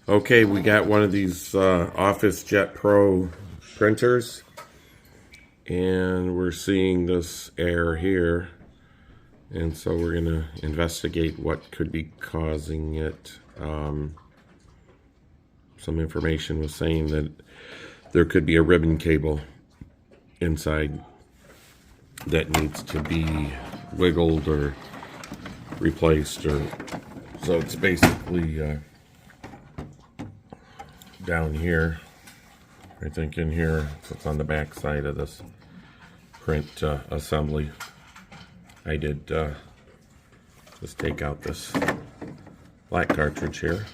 Okay, we got one of these OfficeJet Pro printers, and we're seeing this error here, and so we're going to investigate what could be causing it. Some information was saying that there could be a ribbon cable inside that needs to be wiggled or replaced, or so it's basically down here. I think in here, so it's on the back side of this print assembly. I did just take out this black cartridge here.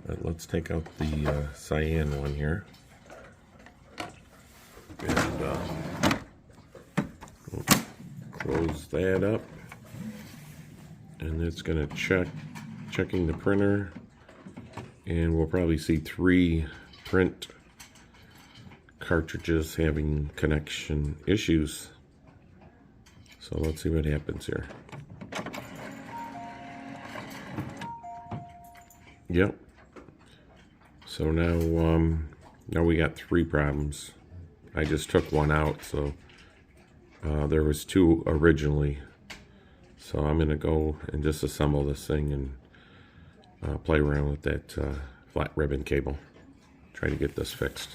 But let's take out the cyan one here. And we'll close that up. And it's going to checking the printer. And we'll probably see 3 print cartridges having connection issues. So let's see what happens here. Yep. So now we got 3 problems. I just took one out, so there was 2 originally. So I'm gonna go and disassemble this thing and play around with that flat ribbon cable. Try to get this fixed.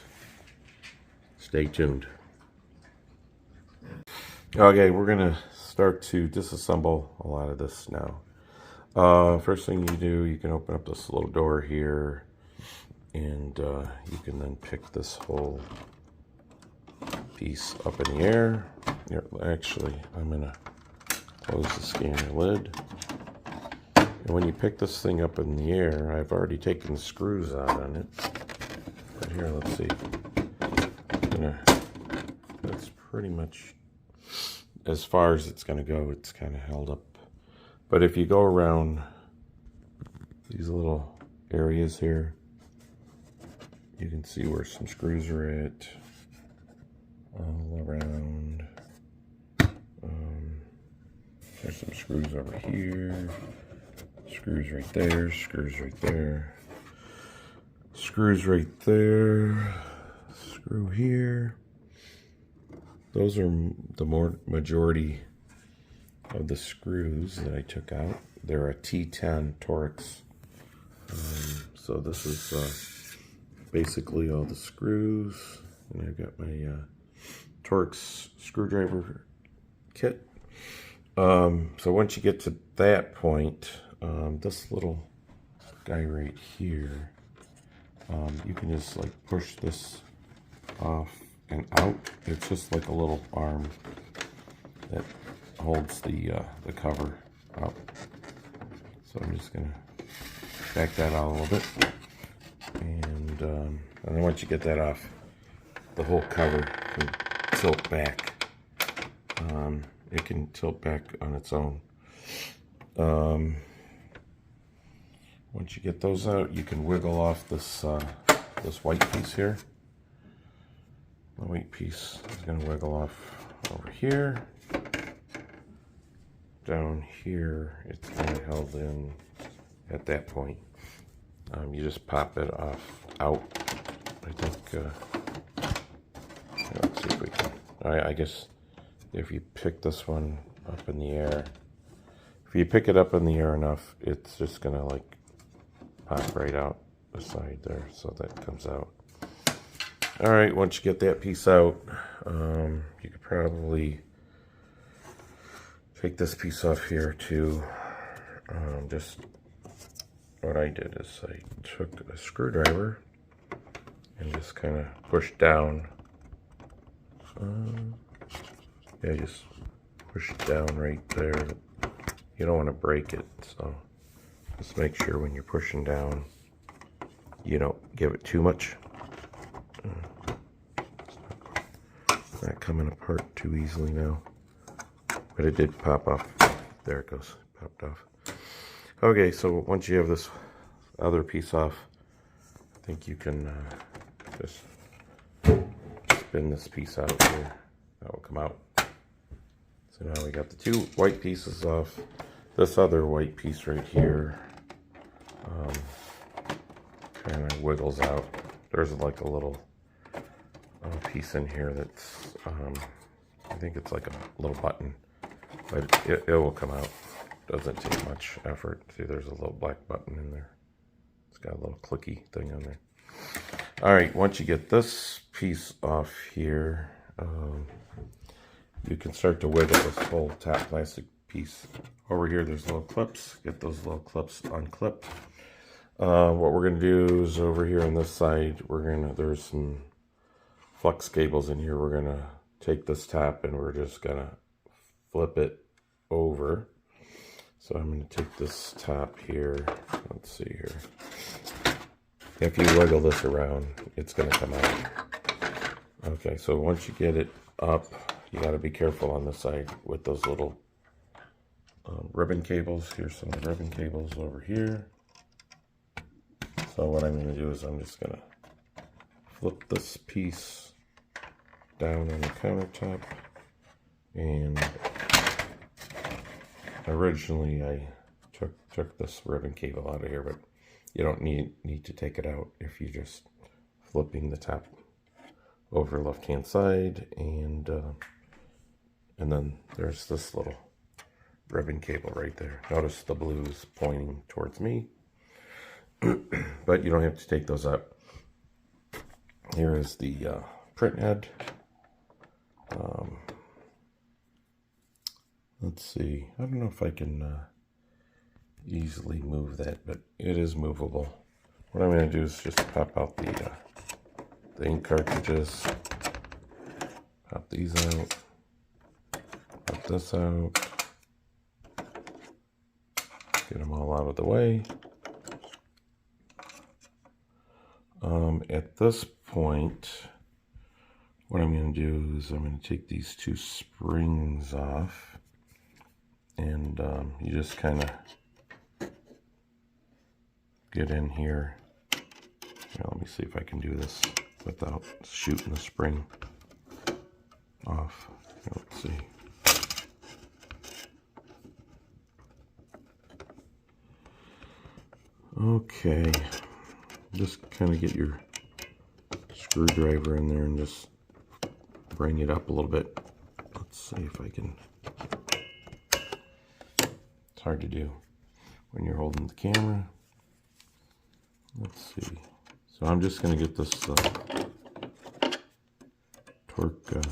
Stay tuned. Okay, we're gonna start to disassemble a lot of this now. First thing you do, you can open up this little door here, and you can then pick this whole piece up in the air. Here, actually, I'm gonna close the scanner lid. And when you pick this thing up in the air, I've already taken the screws out on it. But here, let's see. That's pretty much as far as it's going to go. It's kind of held up. But if you go around these little areas here, you can see where some screws are at. All around. There's some screws over here. Screws right there, screws right there, screws right there, screw here. Those are the majority of the screws that I took out. They're a T10 Torx. So this is basically all the screws. And I've got my Torx screwdriver kit. So once you get to that point, this little guy right here, you can just like push this off and out. It's just like a little arm that holds the cover up. So I'm just gonna back that out a little bit, and then once you get that off, the whole cover can tilt back. It can tilt back on its own. Once you get those out, you can wiggle off this this white piece here. The white piece is going to wiggle off over here. Down here, it's kind of held in at that point. You just pop it off out. I think. Let's see if we can. I guess if you pick this one up in the air, if you pick it up in the air enough, it's just going to like pop right out the side there, so that comes out. All right, once you get that piece out, you could probably take this piece off here too. Just what I did is I took a screwdriver and just kind of pushed down. Yeah, just push it down right there. You don't want to break it, so just make sure when you're pushing down, you don't give it too much. It's not coming apart too easily now, but it did pop off. There it goes, popped off. Okay, so once you have this other piece off, I think you can just spin this piece out here. That will come out. So now we got the 2 white pieces off. This other white piece right here, kind of wiggles out. There's like a little piece in here that's, I think it's like a little button, but it will come out. Doesn't take much effort. See, there's a little black button in there. It's got a little clicky thing on there. All right, once you get this piece off here, you can start to wiggle this whole tap plastic piece. Over here, there's little clips. Get those little clips unclipped. What we're gonna do is over here on this side, there's some flex cables in here. We're gonna take this tap and we're just gonna flip it over. So I'm gonna take this tap here. Let's see here. If you wiggle this around, it's gonna come out. Okay, so once you get it up, you gotta be careful on this side with those little ribbon cables. Here's some ribbon cables over here. So what I'm going to do is I'm just going to flip this piece down on the countertop. And originally I took this ribbon cable out of here, but you don't need to take it out if you're just flipping the tap over left hand side, and then there's this little ribbon cable right there. Notice the blue's pointing towards me. But you don't have to take those out. Here is the print head. Let's see. I don't know if I can easily move that, but it is movable. What I'm going to do is just pop out the ink cartridges. Pop these out. Pop this out. Get them all out of the way. At this point, what I'm going to do is I'm going to take these two springs off, and you just kind of get in here. Now, let me see if I can do this without shooting the spring off. Let's see. Okay, just kind of get your screwdriver in there and just bring it up a little bit. Let's see if I can. It's hard to do when you're holding the camera. Let's see. So I'm just going to get this torque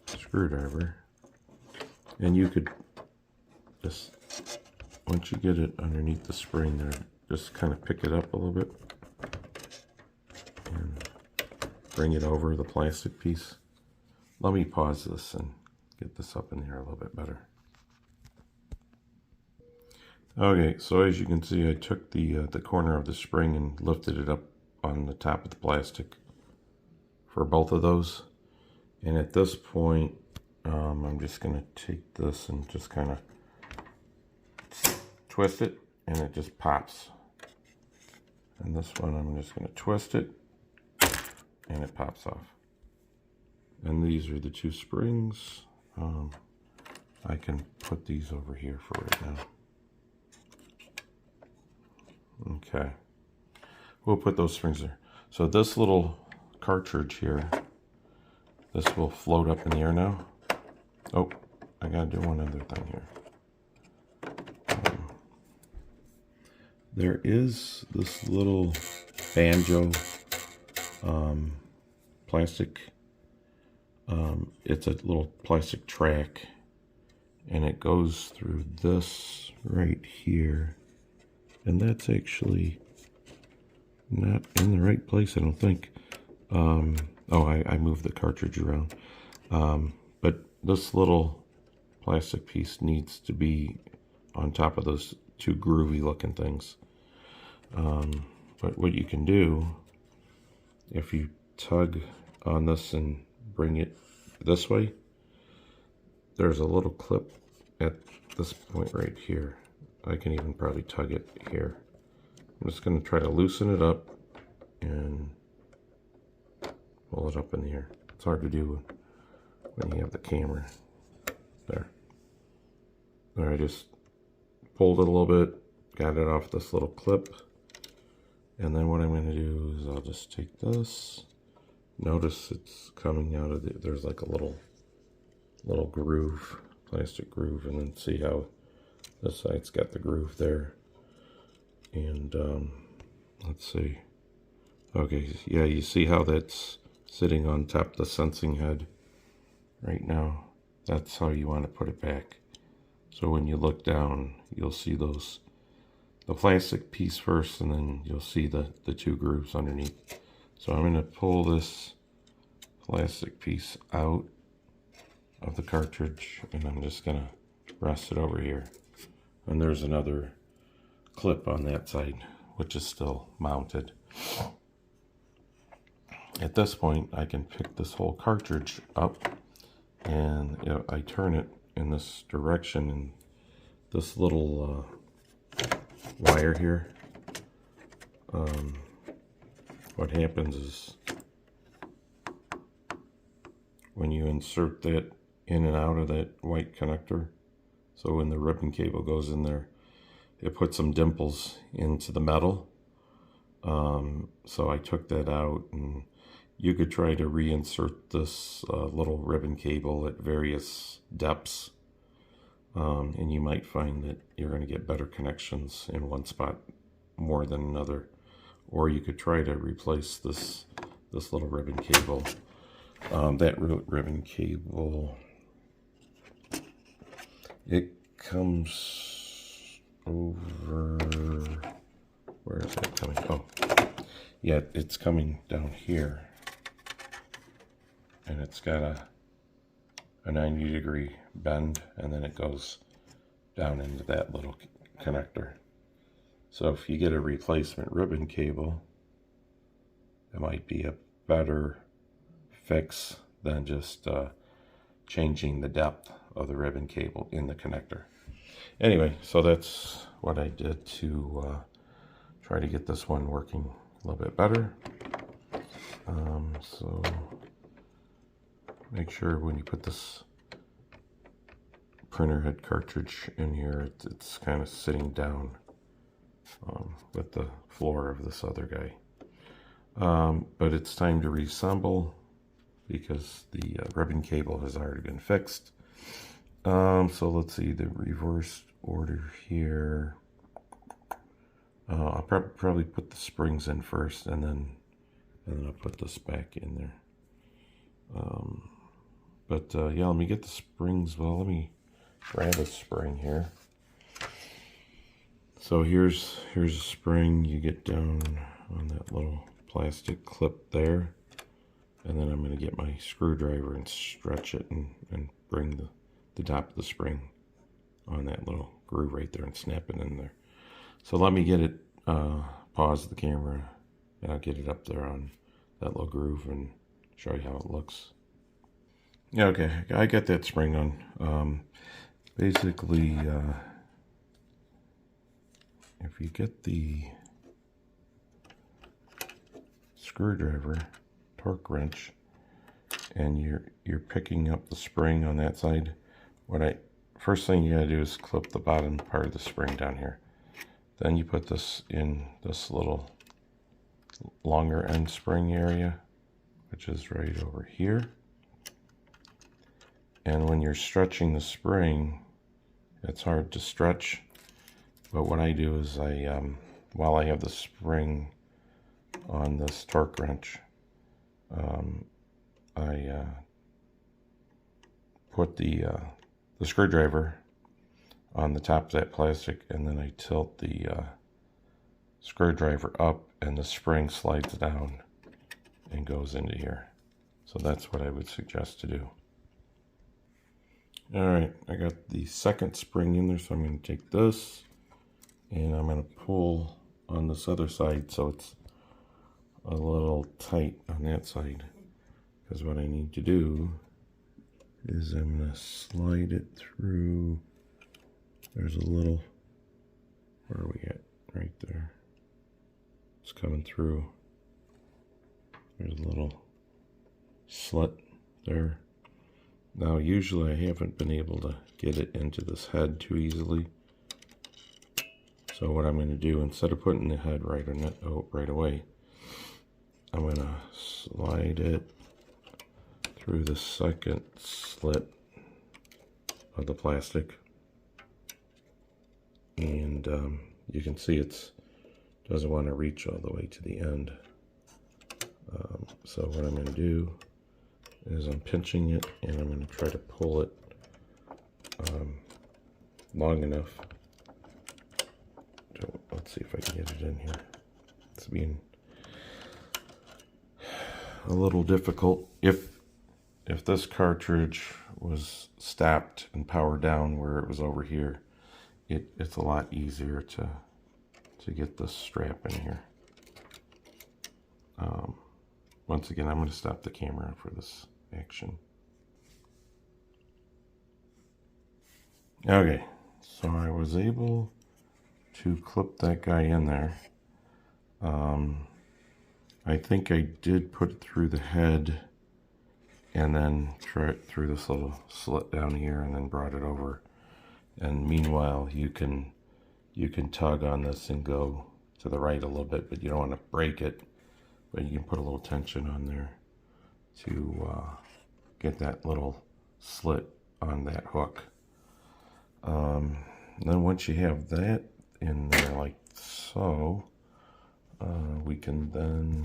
screwdriver, and you could just, once you get it underneath the spring there, just kind of pick it up a little bit and bring it over the plastic piece. Let me pause this and get this up in here a little bit better. Okay, so as you can see, I took the corner of the spring and lifted it up on the top of the plastic for both of those. And at this point, I'm just going to take this and just kind of twist it, and it just pops. And this one, I'm just going to twist it, and it pops off. And these are the two springs. I can put these over here for right now. Okay, we'll put those springs there. So this little cartridge here, this will float up in the air now. Oh, I gotta do one other thing here. There is this little banjo plastic. It's a little plastic track, and it goes through this right here. And that's actually not in the right place, I don't think. Oh, I moved the cartridge around. But this little plastic piece needs to be on top of those two groovy looking things. But what you can do, if you tug on this and bring it this way, there's a little clip at this point right here. I can even probably tug it here. I'm just going to try to loosen it up and pull it up in the air. It's hard to do when you have the camera. There. There, I just pulled it a little bit, got it off this little clip, And then what I'm going to do is I'll just take this. Notice it's coming out of there's like a little groove, plastic groove, and then see how this side's got the groove there. And let's see. Okay, yeah, you see how that's sitting on top of the sensing head right now? That's how you want to put it back. So when you look down, you'll see the plastic piece first, and then you'll see the two grooves underneath. So I'm going to pull this plastic piece out of the cartridge, and I'm just going to rest it over here. And there's another clip on that side, which is still mounted. At this point, I can pick this whole cartridge up, and I turn it in this direction, and this little wire here, what happens is when you insert that in and out of that white connector, so when the ribbon cable goes in there, it puts some dimples into the metal. So I took that out, and you could try to reinsert this little ribbon cable at various depths, and you might find that you're going to get better connections in one spot more than another. Or you could try to replace this little ribbon cable. That ribbon cable, it comes over, where is that coming? Oh, yeah, it's coming down here. And it's got a 90-degree bend, and then it goes down into that little connector. So if you get a replacement ribbon cable, it might be a better fix than just changing the depth of the ribbon cable in the connector. Anyway, so that's what I did to try to get this one working a little bit better. So make sure when you put this printer head cartridge in here, it's kind of sitting down with the floor of this other guy. But it's time to reassemble because the ribbon cable has already been fixed. So let's see the reverse order here. I'll probably put the springs in first, and then I'll put this back in there. Yeah, let me get the springs. Well, let me grab a spring here. So here's a spring. You get down on that little plastic clip there, and then I'm going to get my screwdriver and stretch it and bring the top of the spring on that little groove right there and snap it in there. So let me get it, pause the camera, and I'll get it up there on that little groove and show you how it looks. Yeah, okay, I got that spring on. Basically, if you get the screwdriver, torque wrench, and you're picking up the spring on that side, first thing you gotta do is clip the bottom part of the spring down here. Then you put this in this little longer end spring area, which is right over here. And when you're stretching the spring, it's hard to stretch. But what I do is while I have the spring on this torque wrench, I put the screwdriver on the top of that plastic, and then I tilt the screwdriver up, and the spring slides down and goes into here. So that's what I would suggest to do. Alright, I got the second spring in there, so I'm going to take this and I'm going to pull on this other side so it's a little tight on that side. Because what I need to do is I'm going to slide it through. There's a little, where are we at? Right there. It's coming through. There's a little slit there. Now usually I haven't been able to get it into this head too easily. So what I'm going to do, instead of putting the head right away, I'm going to slide it through the second slit of the plastic, and you can see it doesn't want to reach all the way to the end. So what I'm going to do is I'm pinching it, and I'm going to try to pull it long enough. Let's see if I can get it in here. It's being a little difficult. If this cartridge was stopped and powered down where it was over here, it's a lot easier to get this strap in here. Once again, I'm going to stop the camera for this action. Okay, so I was able to clip that guy in there. I think I did put it through the head and then try it through this little slit down here and then brought it over. And meanwhile, you can tug on this and go to the right a little bit, but you don't want to break it. But you can put a little tension on there to get that little slit on that hook. Then once you have that in there like so, we can then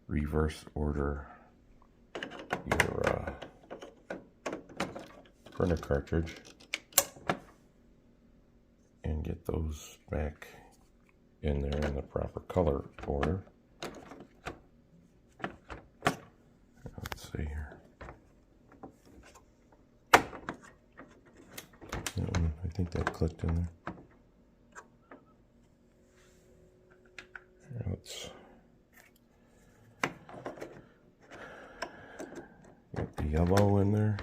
reverse order your printer cartridge and get those back in there in the proper color order. Let's see here. That one, I think that clicked in there. Let's get the yellow in there.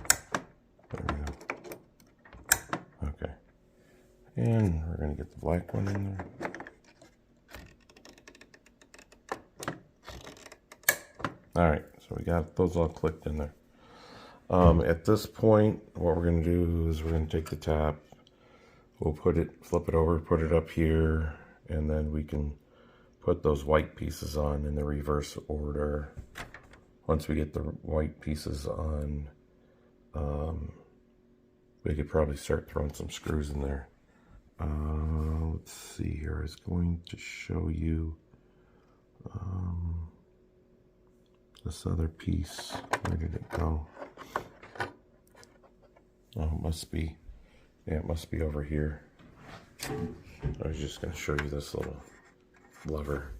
There we go. Okay. And we're going to get the black one in there. Alright, so we got those all clicked in there. At this point, what we're going to do is we're going to take the top, we'll flip it over, put it up here, and then we can put those white pieces on in the reverse order. Once we get the white pieces on, we could probably start throwing some screws in there. Let's see here. I was going to show you this other piece. Where did it go? Oh, it must be. Yeah, it must be over here. I was just going to show you this little lever.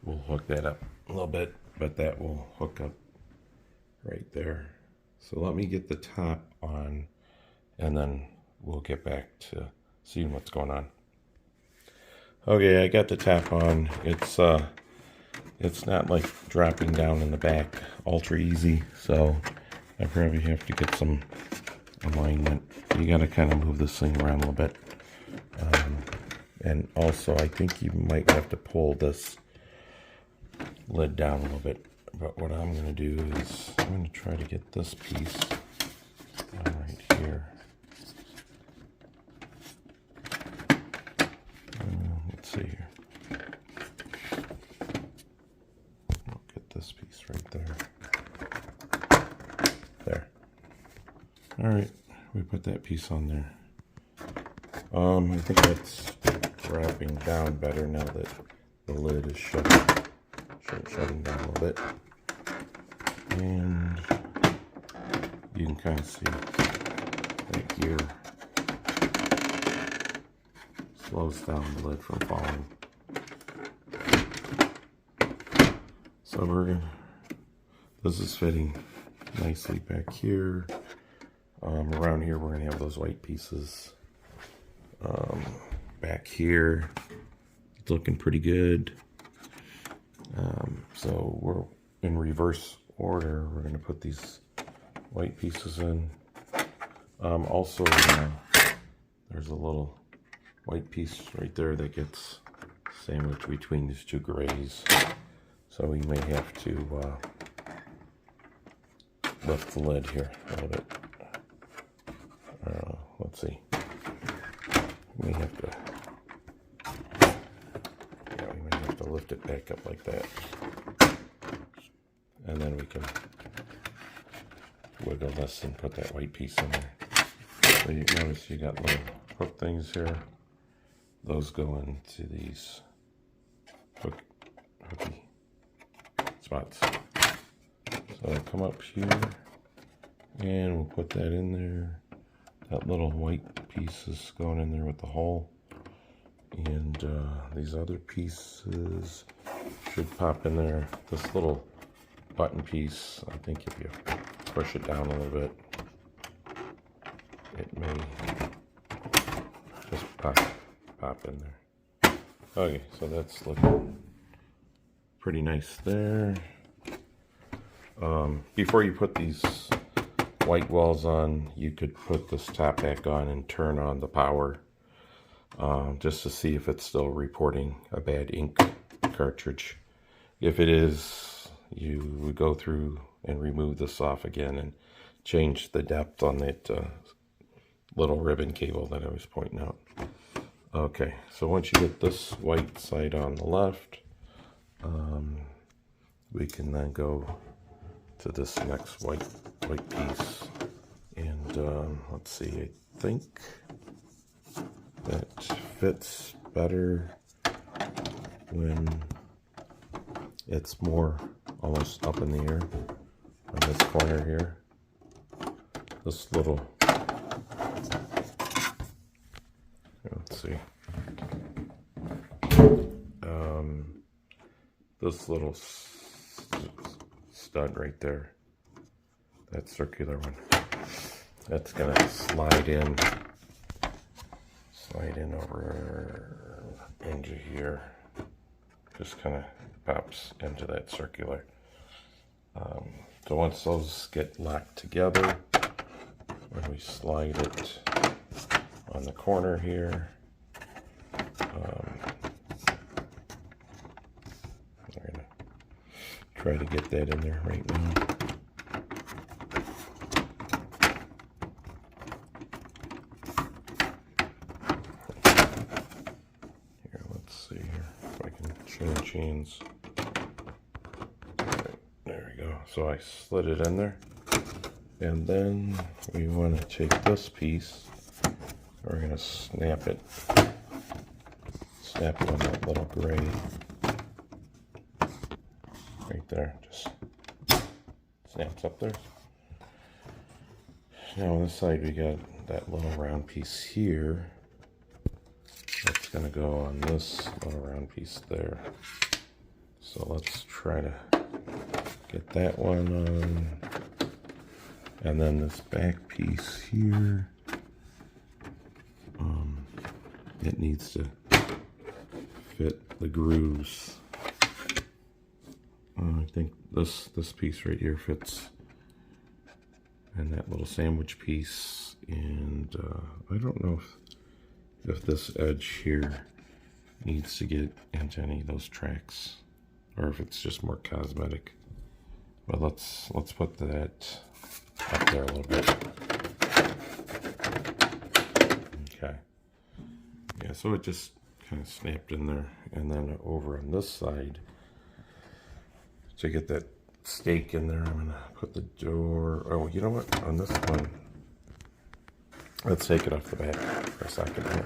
We'll hook that up a little bit, but that will hook up right there. So let me get the top on, and then we'll get back to seeing what's going on. Okay, I got the top on. It's not like dropping down in the back ultra easy, so I probably have to get some alignment. You got to kind of move this thing around a little bit. And also, I think you might have to pull this lid down a little bit. But what I'm going to do is I'm going to try to get this piece right here. Let's see here. I'll get this piece right there. There. All right, we put that piece on there. I think that's wrapping down better now that the lid is shutting down a little bit. And you can kind of see right here, slows down the lid from falling. So this is fitting nicely back here. Around here we're gonna have those white pieces. Back here, it's looking pretty good. So we're in reverse order. We're going to put these white pieces in. Also, there's a little white piece right there that gets sandwiched between these two grays. So we may have to lift the lid here a little bit. Let's see. We may have to lift it back up like that. And then we can wiggle this and put that white piece in there. So you notice you got little hook things here. Those go into these hooky spots. So I'll come up here and we'll put that in there. That little white piece is going in there with the hole. And these other pieces should pop in there. This little button piece, I think if you push it down a little bit, it may just pop in there. Okay, so that's looking pretty nice there. Before you put these white walls on, you could put this top back on and turn on the power just to see if it's still reporting a bad ink cartridge. If it is, you would go through and remove this off again and change the depth on that little ribbon cable that I was pointing out. Okay, so once you get this white side on the left, we can then go to this next white piece. And let's see, I think that fits better when it's more almost up in the air on this corner here. This little, let's see, this little stud right there, that circular one, that's gonna slide in over into here. Just kind of pops into that circular. So once those get locked together, when we slide it on the corner here, we're gonna try to get that in there right now. Here, let's see here if I can change chains. Right, there we go. So I slid it in there, and then we want to take this piece. We're going to snap it on that little gray right there. Just snaps up there. Now on this side we got that little round piece here. That's going to go on this little round piece there. So let's try to get that one on. And then this back piece here, it needs to fit the grooves. I think this piece right here fits, and that little sandwich piece, and I don't know if this edge here needs to get into any of those tracks, or if it's just more cosmetic. But let's put that up there a little bit. Okay. Yeah, so it just kind of snapped in there. And then over on this side, to get that stake in there, I'm gonna put the door, oh, you know what, on this one, let's take it off the back for a second here.